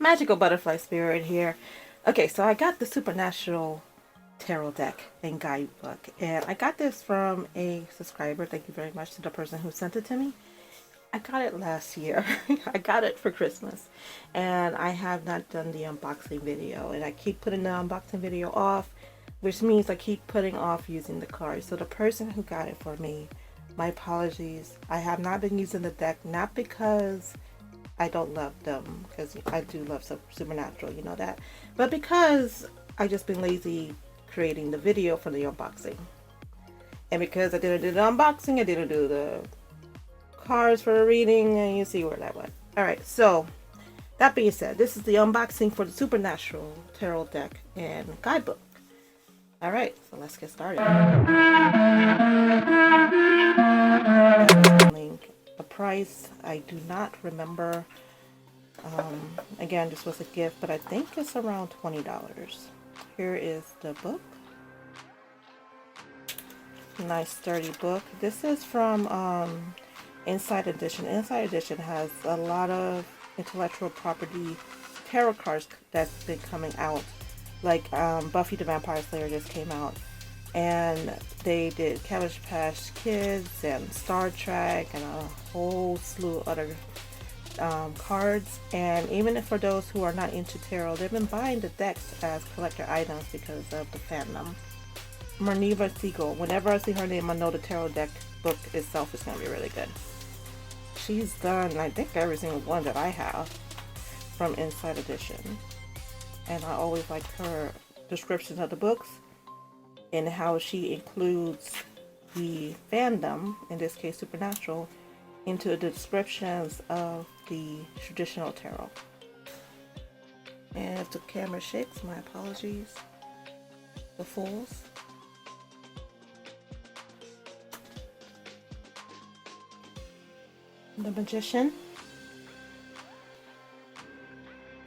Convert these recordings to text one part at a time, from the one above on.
magical butterfly spirit here. Okay, so I got the Supernatural Tarot deck and Guidebook, and I got this from a subscriber. Thank you very much to the person who sent it to me. I got it last year. I got it for Christmas, and I have not done the unboxing video, and I keep putting the unboxing video off, which means I keep putting off using the cards. So the person who got it for me, my apologies. I have not been using the deck, not because I don't love them, because I do love Supernatural, you know that, but because I just been lazy creating the video for the unboxing. And because I didn't do the unboxing, I didn't do the cards for the reading, and you see where that went. Alright, so that being said, this is the unboxing for the Supernatural Tarot deck and Guidebook. Alright, so let's get started. Link. The price, I do not remember. Again, this was a gift, but I think it's around $20. Here is the book. Nice sturdy book. This is from Inside Edition. Inside Edition has a lot of intellectual property tarot cards that's been coming out. Like Buffy the Vampire Slayer just came out. And they did Cabbage Patch Kids and Star Trek and a whole slew of other cards. And even for those who are not into tarot, they've been buying the decks as collector items because of the fandom. Marneva Siegel. Whenever I see her name, I know the tarot deck book itself is going to be really good. She's done, I think, every single one that I have from Inside Edition. And I always like her descriptions of the books and how she includes the fandom, in this case Supernatural, into the descriptions of the traditional tarot. And if the camera shakes, my apologies. The Fools. The Magician.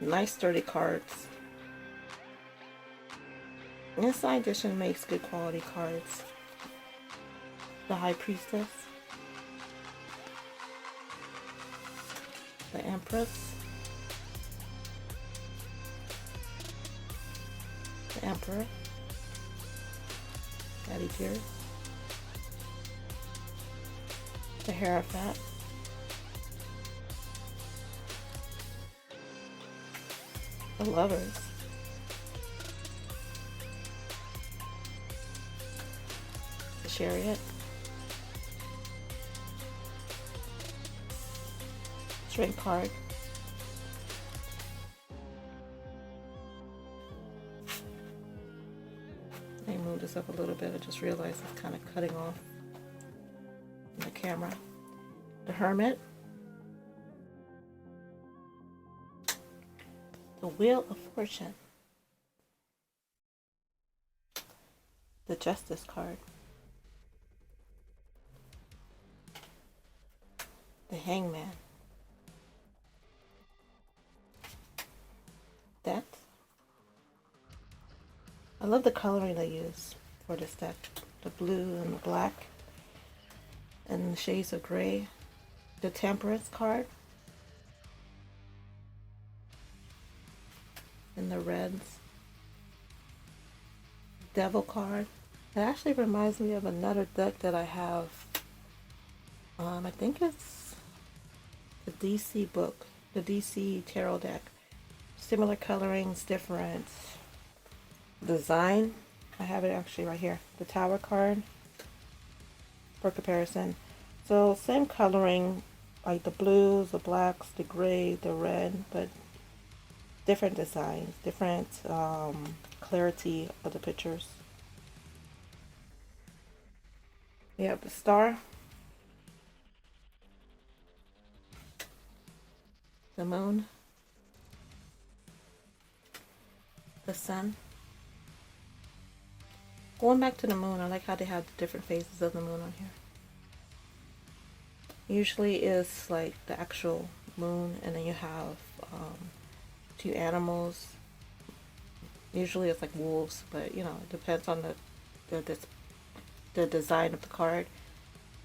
Nice sturdy cards. Inside Edition makes good quality cards. The High Priestess. The Empress. The Emperor. Daddy Tears. The Hierophant. The Lovers. The Chariot. Strength card. Let me move this up a little bit. I just realized it's kind of cutting off in the camera. The Hermit. The Wheel of Fortune. The Justice card. The Hangman. Death. I love the coloring they use for this deck. The blue and the black and the shades of gray. The Temperance card. And the reds. Devil card. It actually reminds me of another deck that I have. I think it's the DC book, the DC tarot deck. Similar colorings, different design. I have it actually right here. The Tower card for comparison. So same coloring, like the blues, the blacks, the gray, the red, but different designs, different clarity of the pictures. We have the Star, the Moon, the Sun. Going back to the Moon, I like how they have the different phases of the Moon on here. Usually it's like the actual moon, and then you have two animals. Usually it's like wolves, but you know, it depends on the design of the card.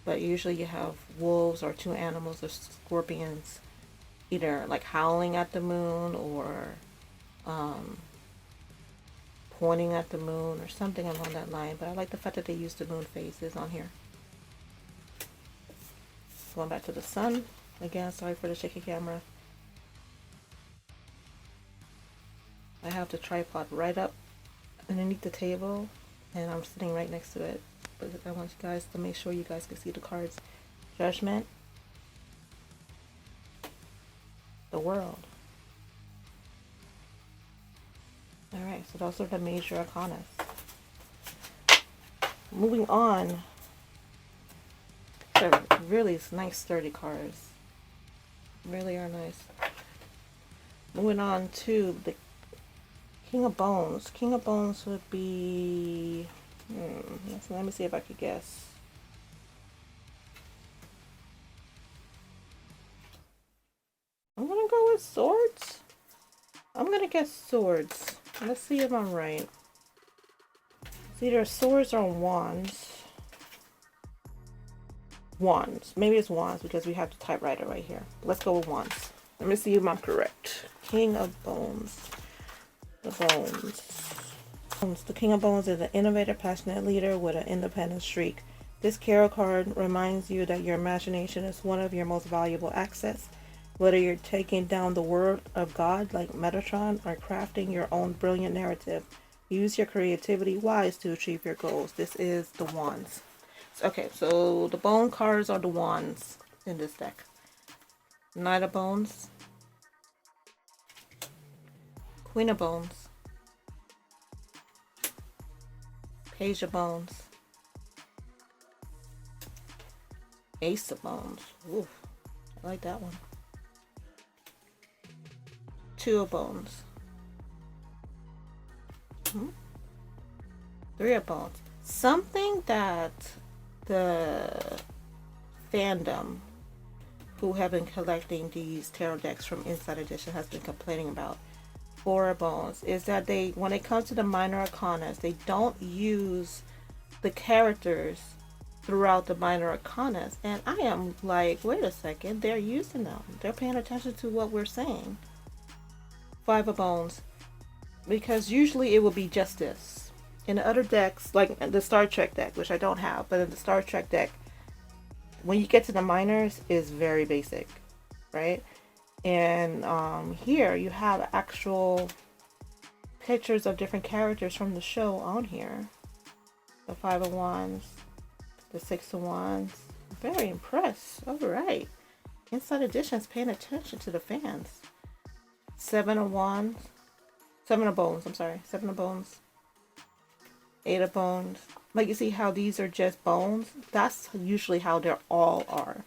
But usually you have wolves or two animals or scorpions either like howling at the moon or pointing at the moon or something along that line. But I like the fact that they use the moon phases on here. Going back to the sun. Again, sorry for the shaky camera. I have the tripod right up underneath the table and I'm sitting right next to it. But I want you guys to make sure you guys can see the cards. Judgment. The World. Alright, so those are the major arcanas. Moving on. They're really nice sturdy cards. Really are nice. Moving on to the King of Bones. King of Bones would be... let me see if I could guess. I'm gonna go with swords. I'm gonna guess swords. Let's see if I'm right. It's either swords or wands. Wands. Maybe it's wands because we have the typewriter right here. Let's go with wands. Let me see if I'm correct. King of Bones. The Bones. The King of Bones is an innovative, passionate leader with an independent streak. This tarot card reminds you that your imagination is one of your most valuable assets. Whether you're taking down the word of God like Metatron or crafting your own brilliant narrative, use your creativity wise to achieve your goals. This is the wands. Okay, so the bone cards are the wands in this deck. Knight of Bones. Queen of Bones. Page of Bones. Ace of Bones. Ooh, I like that one. Two of Bones. Three of Bones. Something that the fandom who have been collecting these tarot decks from Inside Edition has been complaining about. Four of Bones is that they, when it comes to the minor arcanas, they don't use the characters throughout the minor arcanas. And I am like, wait a second, they're using them. They're paying attention to what we're saying. Five of Bones. Because usually it will be just this. In the other decks, like the Star Trek deck, which I don't have, but in the Star Trek deck, when you get to the minors, is very basic, right? And here you have actual pictures of different characters from the show on here. The Five of Wands, the Six of Wands. Very impressed. All right. Inside Edition's paying attention to the fans. Seven of Wands. Seven of Bones, I'm sorry. Seven of Bones. Eight of Bones. Like, you see how these are just bones? That's usually how they all are.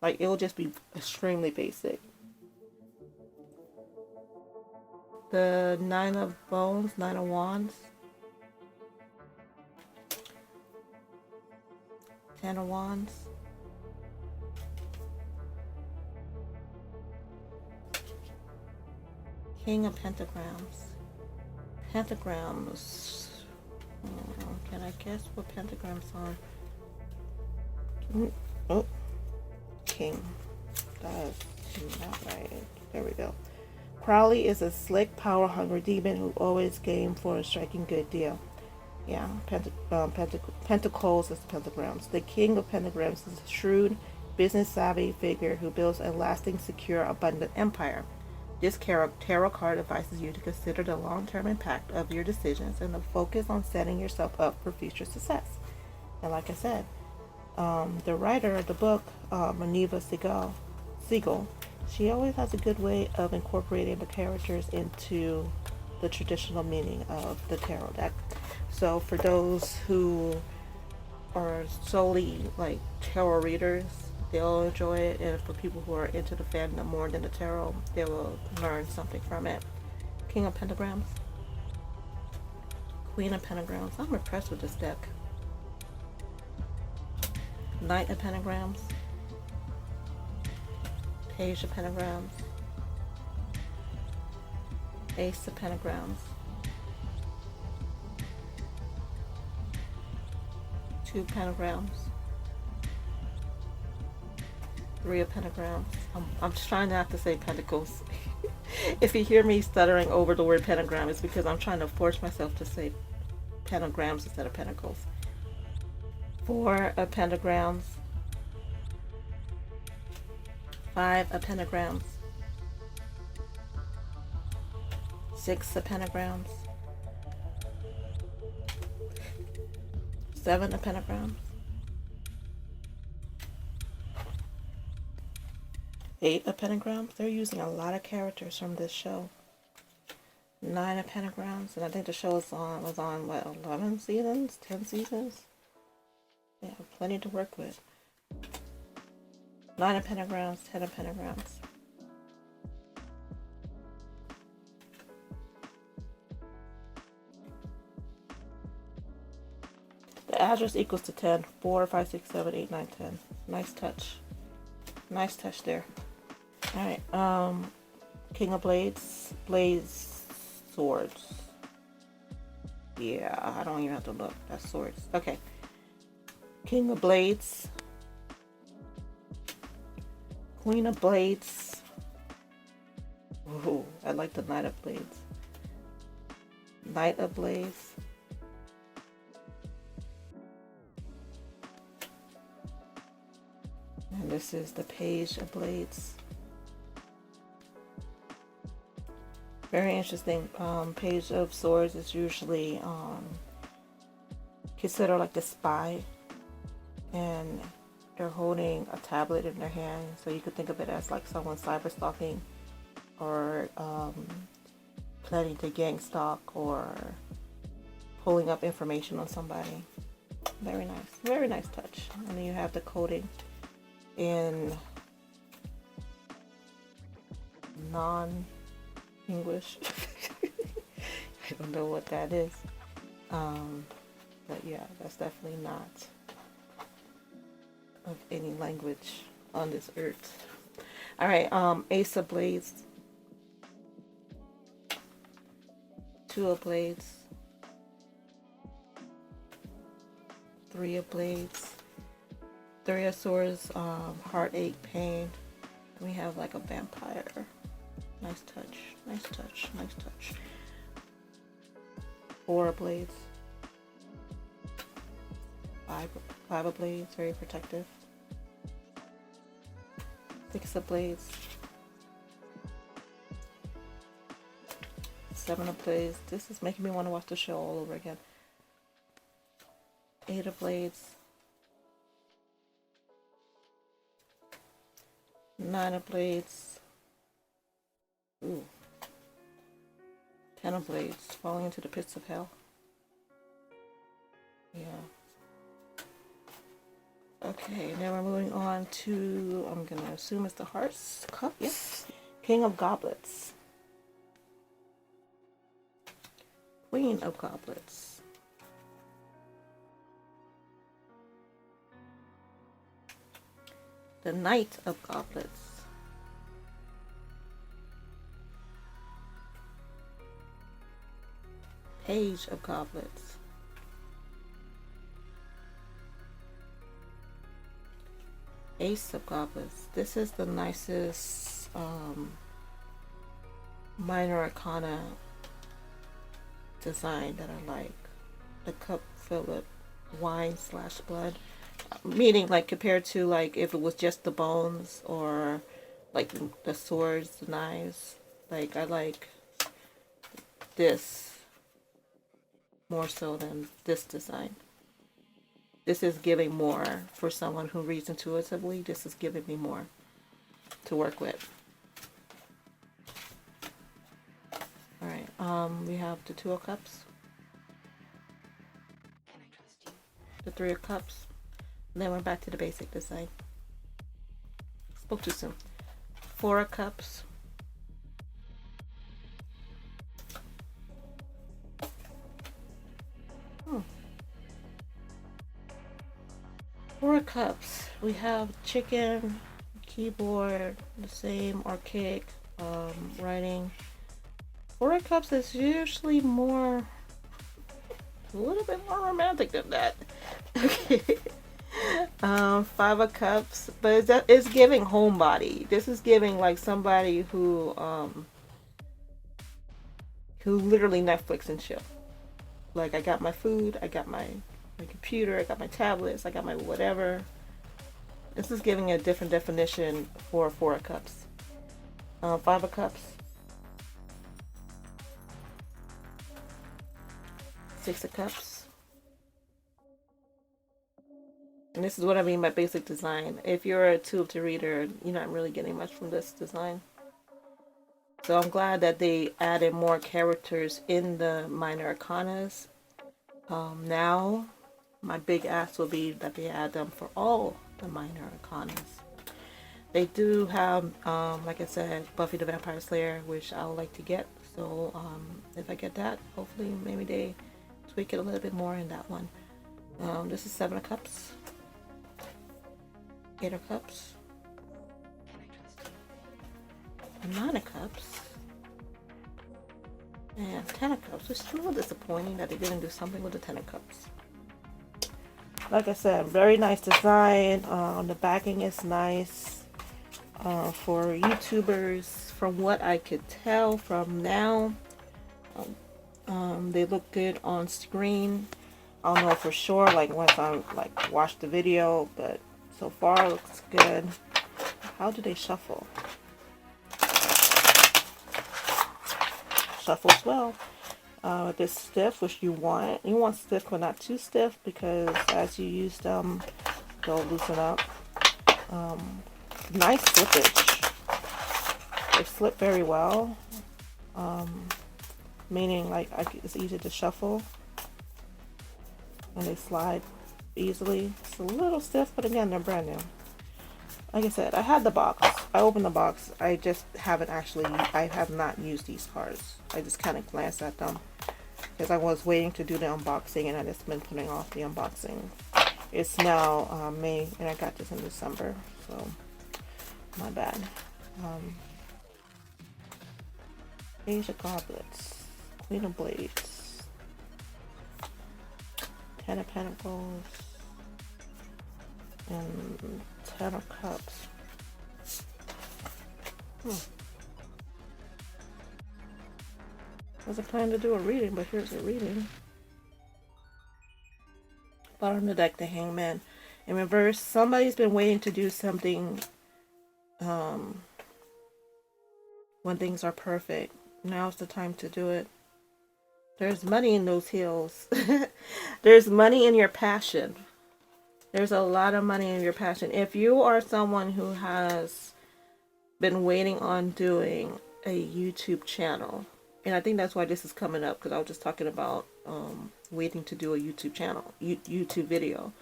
Like, it will just be extremely basic. The Nine of Bones, Nine of Wands. Ten of Wands. King of Pentagrams. Pentagrams. Can I guess what pentagrams are? Oh, King. That's not right. There we go. Crowley is a slick, power-hungry demon who always game for a striking good deal. Yeah, Pentacles is the pentagrams. The King of Pentagrams is a shrewd, business-savvy figure who builds a lasting, secure, abundant empire. This tarot card advises you to consider the long-term impact of your decisions and to focus on setting yourself up for future success. And like I said, the writer of the book, Maneva Siegel, she always has a good way of incorporating the characters into the traditional meaning of the tarot deck. So for those who are solely like tarot readers, they'll enjoy it, and for people who are into the fandom more than the tarot, they will learn something from it. King of Pentagrams. Queen of Pentagrams. I'm impressed with this deck. Knight of Pentagrams. Page of Pentagrams. Ace of Pentagrams. Two Pentagrams. Three of Pentagrams. I'm trying not to say Pentacles. If you hear me stuttering over the word pentagram, it's because I'm trying to force myself to say pentagrams instead of pentacles. Four of Pentagrams. Five of Pentagrams. Six of Pentagrams. Seven of Pentagrams. Eight of Pentagrams. They're using a lot of characters from this show. Nine of Pentagrams, and I think the show was on what, 11 seasons, 10 seasons. They have plenty to work with. Nine of Pentagrams, 10 of Pentagrams. The address equals to 10. 4, 5, 6, 7, 8, 9, 10. Nice touch. Nice touch there. Alright, King of Blades. Blades, swords. Yeah, I don't even have to look. That's swords. Okay. King of Blades. Queen of Blades. Ooh, I like the Knight of Blades. Knight of Blades. And this is the Page of Blades. Very interesting. Page of Swords is usually considered like the spy, and they're holding a tablet in their hand, so you could think of it as like someone cyber stalking or planning to gang stalk or pulling up information on somebody. Very nice touch. And then you have the coding in non-English. I don't know what that is, but yeah, that's definitely not of any language on this earth. All right, Ace of Blades, Two of Blades, Three of Blades, Three of Swords, heartache, pain. We have like a vampire. Nice touch, nice touch, nice touch. Four of Blades, Five of Blades, very protective. Six of Blades, Seven of Blades. This is making me want to watch the show all over again. Eight of Blades, Nine of Blades. Ooh. 10 of Blades, falling into the pits of hell. Yeah. Okay, now we're moving on to, I'm gonna assume it's the Hearts Cup. Yes. King of Goblets. Queen of Goblets. The Knight of Goblets. Page of Goblets. Ace of Goblets. This is the nicest minor arcana design that I like. The cup filled with wine / blood. Meaning, like, compared to, like, if it was just the bones or, like, the swords, the knives. Like, I like this more so than this design. This is giving more for someone who reads intuitively. This is giving me more to work with. Alright, we have the Two of Cups. The Three of Cups. And then we're back to the basic design. Spoke too soon. Four of Cups. Four of Cups. We have chicken, keyboard, the same archaic writing. Four of Cups is usually a little bit more romantic than that. Okay. Five of Cups, but it's giving homebody. This is giving like somebody who literally Netflix and chill. Like, I got my food, I got my computer, I got my tablets, I got my whatever. This is giving a different definition for Four of Cups. Five of Cups. Six of Cups. And this is what I mean by basic design. If you're a Two of the reader, you're not really getting much from this design. So I'm glad that they added more characters in the minor arcanas. Now, my big ask will be that they add them for all the minor arcanas. They do have, like I said, Buffy the Vampire Slayer, which I would like to get. So if I get that, hopefully maybe they tweak it a little bit more in that one. This is Seven of Cups. Eight of Cups. Nine of Cups. And Ten of Cups. It's a little disappointing that they didn't do something with the Ten of Cups. Like I said, very nice design. The backing is nice. For YouTubers, from what I could tell from now, they look good on screen. I don't know for sure, like once I watch the video, but so far it looks good. How do they shuffle? Shuffles well. If it's stiff, which you want stiff but not too stiff, because as you use them, they'll loosen up. Nice slippage. They slip very well, meaning like it's easy to shuffle, and they slide easily. It's a little stiff, but again, they're brand new. Like I said, I had the box. I opened the box. I just haven't actually. I have not used these cards. I just kind of glanced at them because I was waiting to do the unboxing, and I just been putting off the unboxing. It's now May, and I got this in December, so. My bad. Page of Goblets, Queen of Blades, Ten of Pentacles, and Ten of Cups. I wasn't planning to do a reading, but here's a reading. Bottom of the deck, the Hangman. In reverse, somebody's been waiting to do something when things are perfect. Now's the time to do it. There's money in those heels. There's money in your passion. There's a lot of money in your passion. If you are someone who has been waiting on doing a YouTube channel, and I think that's why this is coming up, because I was just talking about waiting to do a YouTube channel, YouTube video.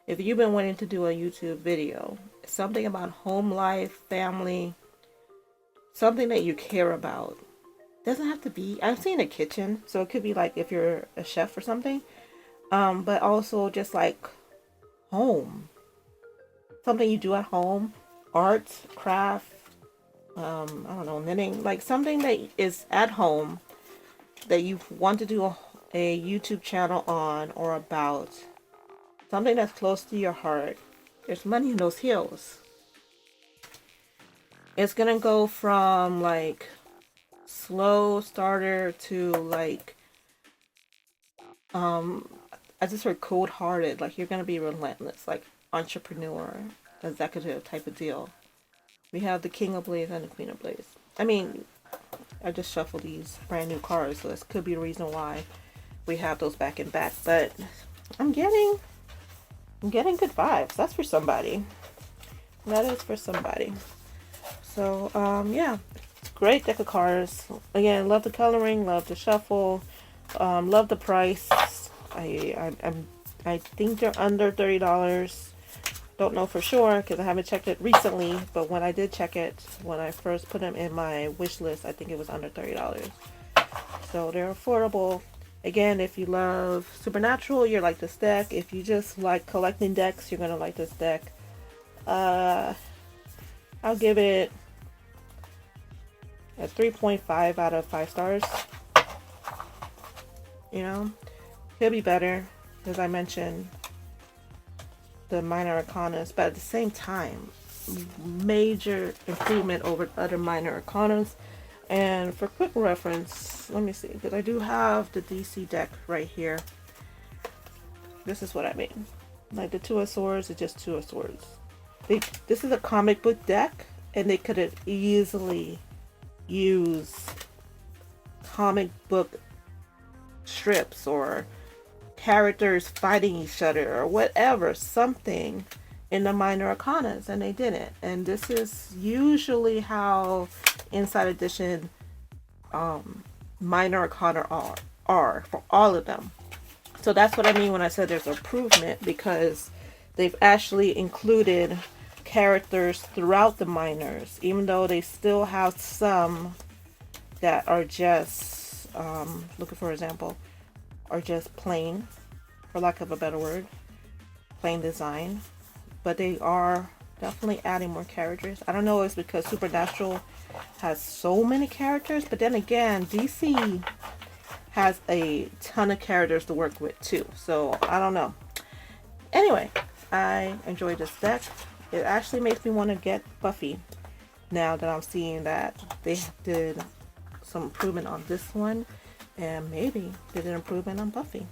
If you've been wanting to do a YouTube video, something about home life, family, something that you care about. Doesn't have to be, I've seen a kitchen, so it could be like if you're a chef or something, but also just like home. Something you do at home, art, craft, I don't know, knitting, like something that is at home that you want to do a YouTube channel on or about. Something that's close to your heart. There's money in those heels. It's gonna go from like slow starter to like I just heard cold hearted, like you're gonna be relentless, like entrepreneur, executive type of deal. We have the King of Blades and the Queen of Blades. I mean, I just shuffled these brand new cards, so this could be the reason why we have those back and back, but I'm getting good vibes. That's for somebody. That is for somebody. So, yeah. Great deck of cards. Again, love the coloring, love the shuffle, love the price. I think they're under $30. Don't know for sure because I haven't checked it recently, but when I did check it, when I first put them in my wish list, I think it was under $30. So they're affordable. Again, if you love Supernatural, you're like this deck. If you just like collecting decks, you're gonna like this deck. I'll give it a 3.5 out of 5 stars. You know, could be better, as I mentioned. the minor arcanas, but at the same time, major improvement over other minor arcanas. And for quick reference, let me see, because I do have the DC deck right here. This is what I mean. Like the Two of Swords is just Two of Swords. This is a comic book deck, and they could have easily used comic book strips or characters fighting each other or whatever, something in the minor arcanas, and they didn't. And this is usually how Inside Edition minor arcana are for all of them. So that's what I mean when I said there's improvement, because they've actually included characters throughout the minors, even though they still have some that are just looking for example, are just plain, for lack of a better word, plain design. But they are definitely adding more characters. I don't know if it's because Supernatural has so many characters, but then again, DC has a ton of characters to work with too. So I don't know. Anyway, I enjoyed this deck. It actually makes me want to get Buffy now that I'm seeing that they did some improvement on this one, and maybe did an improvement on Buffy.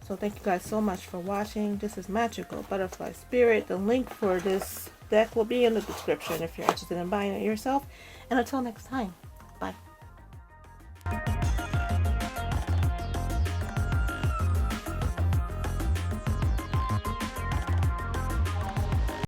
So thank you guys so much for watching. This is Magical Butterfly Spirit. The link for this deck will be in the description if you're interested in buying it yourself. And until next time.